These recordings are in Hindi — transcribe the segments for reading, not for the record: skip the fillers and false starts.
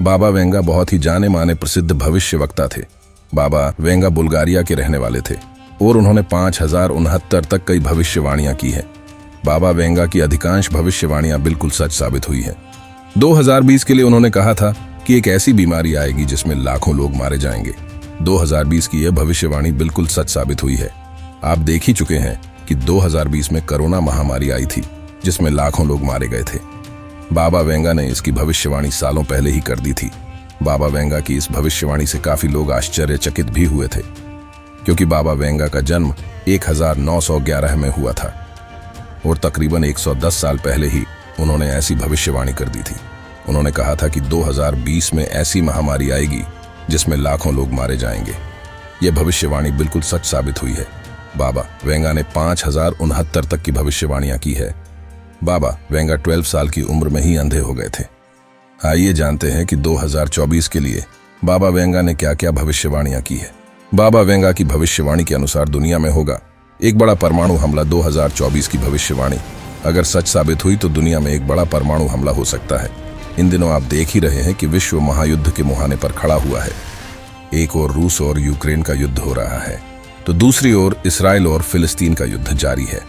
बाबा वेंगा बहुत ही जाने माने प्रसिद्ध भविष्यवक्ता थे। बाबा वेंगा बुल्गारिया के रहने वाले थे और उन्होंने 5069 तक कई भविष्यवाणियां की है। बाबा वेंगा की अधिकांश भविष्यवाणियां बिल्कुल सच साबित हुई है। 2020 के लिए उन्होंने कहा था कि एक ऐसी बीमारी आएगी जिसमें लाखों लोग मारे जाएंगे। 2020 की यह भविष्यवाणी बिल्कुल सच साबित हुई है। आप देख ही चुके हैं कि 2020 में कोरोना महामारी आई थी जिसमें लाखों लोग मारे गए थे। बाबा वेंगा ने इसकी भविष्यवाणी सालों पहले ही कर दी थी। बाबा वेंगा की इस भविष्यवाणी से काफी लोग आश्चर्यचकित भी हुए थे, क्योंकि बाबा वेंगा का जन्म 1911 में हुआ था और तकरीबन 110 साल पहले ही उन्होंने ऐसी भविष्यवाणी कर दी थी। उन्होंने कहा था कि 2020 में ऐसी महामारी आएगी जिसमें लाखों लोग मारे जाएंगे। यह भविष्यवाणी बिल्कुल सच साबित हुई है। बाबा वेंगा ने 5069 तक की भविष्यवाणियां की है। बाबा वेंगा 12 साल की उम्र में ही अंधे हो गए थे। आइए जानते हैं कि 2024 के लिए बाबा वेंगा ने क्या क्या भविष्यवाणियां की है। बाबा वेंगा की भविष्यवाणी के अनुसार दुनिया में होगा एक बड़ा परमाणु हमला। 2024 की भविष्यवाणी अगर सच साबित हुई तो दुनिया में एक बड़ा परमाणु हमला हो सकता है। इन दिनों आप देख ही रहे हैं कि विश्व महायुद्ध के मुहाने पर खड़ा हुआ है। एक ओर रूस और यूक्रेन का युद्ध हो रहा है तो दूसरी ओर इसराइल और फिलिस्तीन का युद्ध जारी है।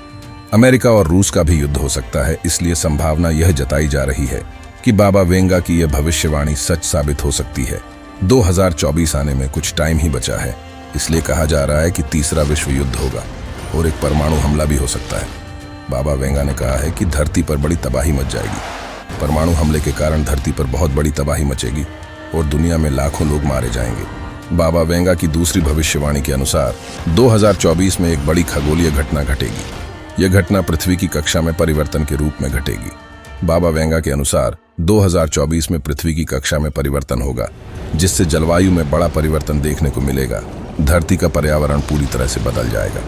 अमेरिका और रूस का भी युद्ध हो सकता है। इसलिए संभावना यह जताई जा रही है कि बाबा वेंगा की यह भविष्यवाणी सच साबित हो सकती है। 2024 आने में कुछ टाइम ही बचा है, इसलिए कहा जा रहा है कि तीसरा विश्व युद्ध होगा और एक परमाणु हमला भी हो सकता है। बाबा वेंगा ने कहा है कि धरती पर बड़ी तबाही मच जाएगी। परमाणु हमले के कारण धरती पर बहुत बड़ी तबाही मचेगी और दुनिया में लाखों लोग मारे जाएंगे। बाबा वेंगा की दूसरी भविष्यवाणी के अनुसार 2024 में एक बड़ी खगोलीय घटना घटेगी। यह घटना पृथ्वी की कक्षा में परिवर्तन के रूप में घटेगी। बाबा वेंगा के अनुसार 2024 में पृथ्वी की कक्षा में परिवर्तन होगा, जिससे जलवायु में बड़ा परिवर्तन देखने को मिलेगा। धरती का पर्यावरण पूरी तरह से बदल जाएगा।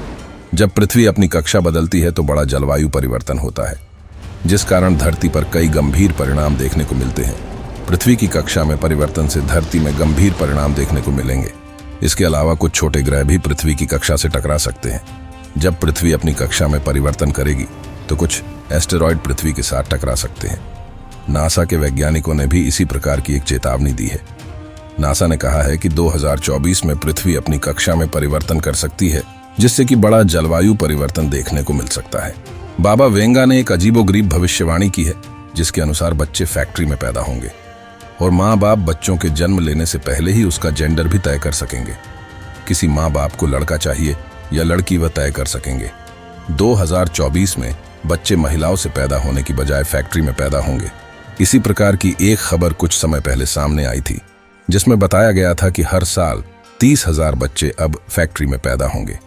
जब पृथ्वी अपनी कक्षा बदलती है तो बड़ा जलवायु परिवर्तन होता है, जिस कारण धरती पर कई गंभीर परिणाम देखने को मिलते हैं। पृथ्वी की कक्षा में परिवर्तन से धरती में गंभीर परिणाम देखने को मिलेंगे। इसके अलावा कुछ छोटे ग्रह भी पृथ्वी की कक्षा से टकरा सकते हैं। जब पृथ्वी अपनी कक्षा में परिवर्तन करेगी तो कुछ एस्टेरॉयड पृथ्वी के साथ टकरा सकते हैं। नासा के वैज्ञानिकों ने भी इसी प्रकार की एक चेतावनी दी है। नासा ने कहा है कि 2024 में पृथ्वी अपनी कक्षा में परिवर्तन कर सकती है, जिससे कि बड़ा जलवायु परिवर्तन देखने को मिल सकता है। बाबा वेंगा ने एक अजीबोगरीब भविष्यवाणी की है, जिसके अनुसार बच्चे फैक्ट्री में पैदा होंगे और माँ बाप बच्चों के जन्म लेने से पहले ही उसका जेंडर भी तय कर सकेंगे। किसी माँ बाप को लड़का चाहिए या लड़की वह तय कर सकेंगे। 2024 में बच्चे महिलाओं से पैदा होने की बजाय फैक्ट्री में पैदा होंगे। इसी प्रकार की एक खबर कुछ समय पहले सामने आई थी, जिसमें बताया गया था कि हर साल 30,000 बच्चे अब फैक्ट्री में पैदा होंगे।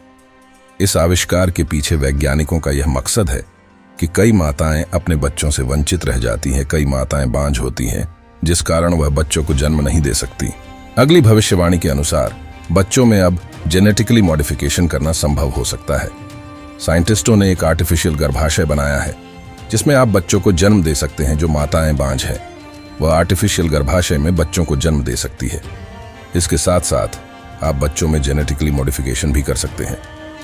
इस आविष्कार के पीछे वैज्ञानिकों का यह मकसद है कि कई माताएं अपने बच्चों से वंचित रह जाती हैं, कई माताएं बांझ होती हैं, जिस कारण वह बच्चों को जन्म नहीं दे सकती। अगली भविष्यवाणी के अनुसार बच्चों में अब जेनेटिकली मॉडिफिकेशन करना संभव हो सकता है। साइंटिस्टों ने एक आर्टिफिशियल गर्भाशय बनाया है, जिसमें आप बच्चों को जन्म दे सकते हैं जो माताएं बांझ हैं। वह आर्टिफिशियल गर्भाशय में बच्चों को जन्म दे सकती है। इसके साथ साथ आप बच्चों में जेनेटिकली मॉडिफिकेशन भी कर सकते हैं,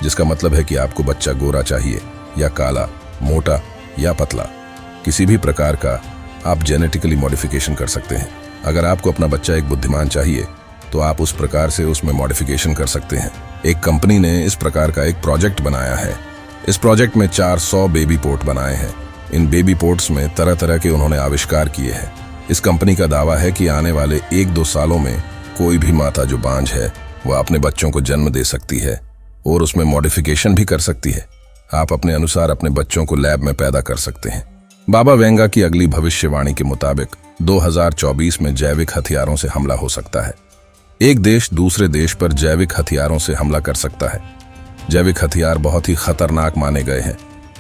जिसका मतलब है कि आपको बच्चा गोरा चाहिए या काला, मोटा या पतला, किसी भी प्रकार का आप जेनेटिकली मॉडिफिकेशन कर सकते हैं। अगर आपको अपना बच्चा एक बुद्धिमान चाहिए तो आप उस प्रकार से उसमें मॉडिफिकेशन कर सकते हैं। एक कंपनी ने इस प्रकार का एक प्रोजेक्ट बनाया है। इस प्रोजेक्ट में 400 बेबी पोर्ट बनाए हैं। इन बेबी पोर्ट्स में तरह तरह के उन्होंने आविष्कार किए हैं। इस कंपनी का दावा है कि आने वाले 1-2 सालों में कोई भी माता जो बांझ है वह अपने बच्चों को जन्म दे सकती है और उसमें मॉडिफिकेशन भी कर सकती है। आप अपने अनुसार अपने बच्चों को लैब में पैदा कर सकते हैं। बाबा वेंगा की अगली भविष्यवाणी के मुताबिक 2024 में जैविक हथियारों से हमला हो सकता है। एक देश दूसरे देश पर जैविक हथियारों से हमला कर सकता है। जैविक हथियार बहुत ही खतरनाक माने गए हैं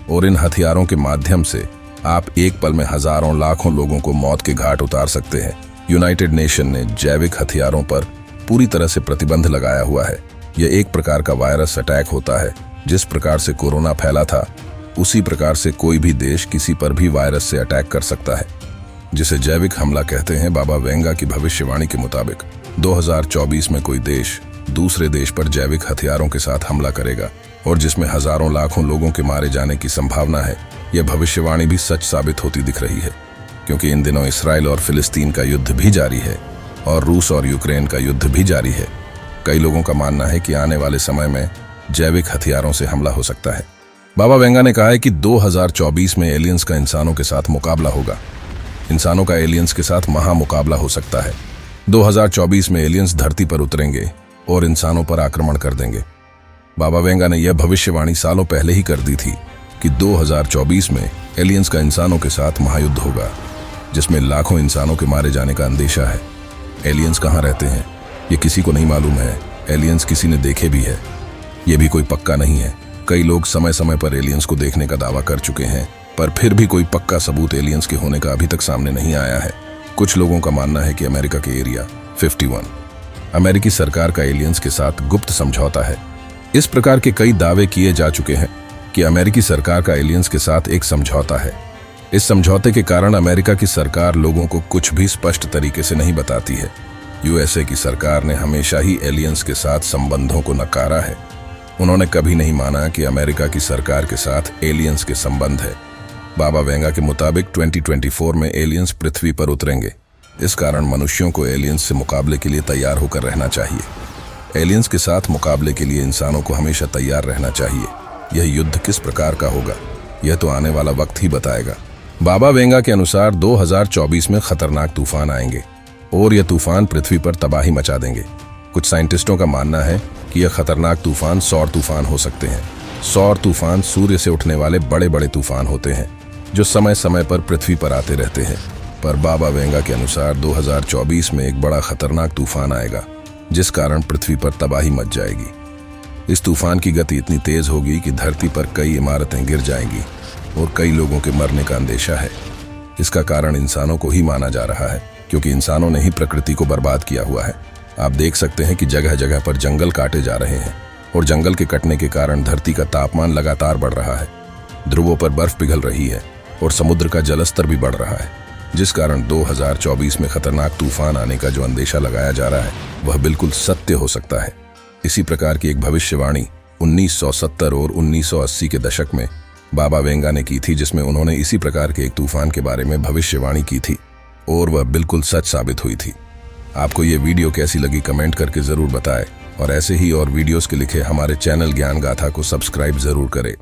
और इन हथियारों के माध्यम से आप एक पल में हजारों लाखों लोगों को मौत के घाट उतार सकते हैं। यूनाइटेड नेशन ने जैविक हथियारों पर पूरी तरह से प्रतिबंध लगाया हुआ है। यह एक प्रकार का वायरस अटैक होता है। जिस प्रकार से कोरोना फैला था, उसी प्रकार से कोई भी देश किसी पर भी वायरस से अटैक कर सकता है, जिसे जैविक हमला कहते हैं। बाबा वेंगा की भविष्यवाणी के मुताबिक 2024 में कोई देश दूसरे देश पर जैविक हथियारों के साथ हमला करेगा और जिसमें हजारों लाखों लोगों के मारे जाने की संभावना है। यह भविष्यवाणी भी सच साबित होती दिख रही है। क्योंकि इन दिनों इसराइल और फिलिस्तीन का युद्ध भी जारी है और रूस और यूक्रेन का युद्ध भी जारी है। कई लोगों का मानना है कि आने वाले समय में जैविक हथियारों से हमला हो सकता है। बाबा वेंगा ने कहा है कि 2024 में एलियंस का इंसानों के साथ मुकाबला होगा। इंसानों का एलियंस के साथ महामुकाबला हो सकता है। 2024 में एलियंस धरती पर उतरेंगे और इंसानों पर आक्रमण कर देंगे। बाबा वेंगा ने यह भविष्यवाणी सालों पहले ही कर दी थी कि 2024 में एलियंस का इंसानों के साथ महायुद्ध होगा, जिसमें लाखों इंसानों के मारे जाने का अंदेशा है। एलियंस कहाँ रहते हैं ये किसी को नहीं मालूम है। एलियंस किसी ने देखे भी है, ये भी कोई पक्का नहीं है। कई लोग समय समय पर एलियंस को देखने का दावा कर चुके हैं, पर फिर भी कोई पक्का सबूत एलियंस के होने का अभी तक सामने नहीं आया है। कुछ लोगों का मानना है कि अमेरिका के एरिया 51 अमेरिकी सरकार का एलियंस के साथ गुप्त समझौता है। इस प्रकार के कई दावे किए जा चुके हैं कि अमेरिकी सरकार का एलियंस के साथ एक समझौता है। इस समझौते के कारण अमेरिका की सरकार लोगों को कुछ भी स्पष्ट तरीके से नहीं बताती है। यूएसए की सरकार ने हमेशा ही एलियंस के साथ संबंधों को नकारा है। उन्होंने कभी नहीं माना कि अमेरिका की सरकार के साथ एलियंस के संबंध है। बाबा वेंगा के मुताबिक 2024 में एलियंस पृथ्वी पर उतरेंगे। इस कारण मनुष्यों को एलियंस से मुकाबले के लिए तैयार होकर रहना चाहिए। एलियंस के साथ मुकाबले के लिए इंसानों को हमेशा तैयार रहना चाहिए। यह युद्ध किस प्रकार का होगा यह तो आने वाला वक्त ही बताएगा। बाबा वेंगा के अनुसार 2024 में खतरनाक तूफान आएंगे और यह तूफान पृथ्वी पर तबाही मचा देंगे। कुछ साइंटिस्टों का मानना है कि यह खतरनाक तूफान सौर तूफान हो सकते हैं। सौर तूफान सूर्य से उठने वाले बड़े बड़े तूफान होते हैं जो समय समय पर पृथ्वी पर आते रहते हैं। पर बाबा वेंगा के अनुसार 2024 में एक बड़ा खतरनाक तूफान आएगा, जिस कारण पृथ्वी पर तबाही मच जाएगी। इस तूफान की गति इतनी तेज होगी कि धरती पर कई इमारतें गिर जाएंगी और कई लोगों के मरने का अंदेशा है। इसका कारण इंसानों को ही माना जा रहा है, क्योंकि इंसानों ने ही प्रकृति को बर्बाद किया हुआ है। आप देख सकते हैं कि जगह जगह पर जंगल काटे जा रहे हैं और जंगल के कटने के कारण धरती का तापमान लगातार बढ़ रहा है। ध्रुवों पर बर्फ पिघल रही है और समुद्र का जलस्तर भी बढ़ रहा है, जिस कारण 2024 में खतरनाक तूफान आने का जो अंदेशा लगाया जा रहा है वह बिल्कुल सत्य हो सकता है। इसी प्रकार की एक भविष्यवाणी 1970 और 1980 के दशक में बाबा वेंगा ने की थी, जिसमें उन्होंने इसी प्रकार के एक तूफान के बारे में भविष्यवाणी की थी और वह बिल्कुल सच साबित हुई थी। आपको ये वीडियो कैसी लगी कमेंट करके ज़रूर बताएं और ऐसे ही और वीडियोस के लिखे हमारे चैनल ज्ञान गाथा को सब्सक्राइब ज़रूर करें।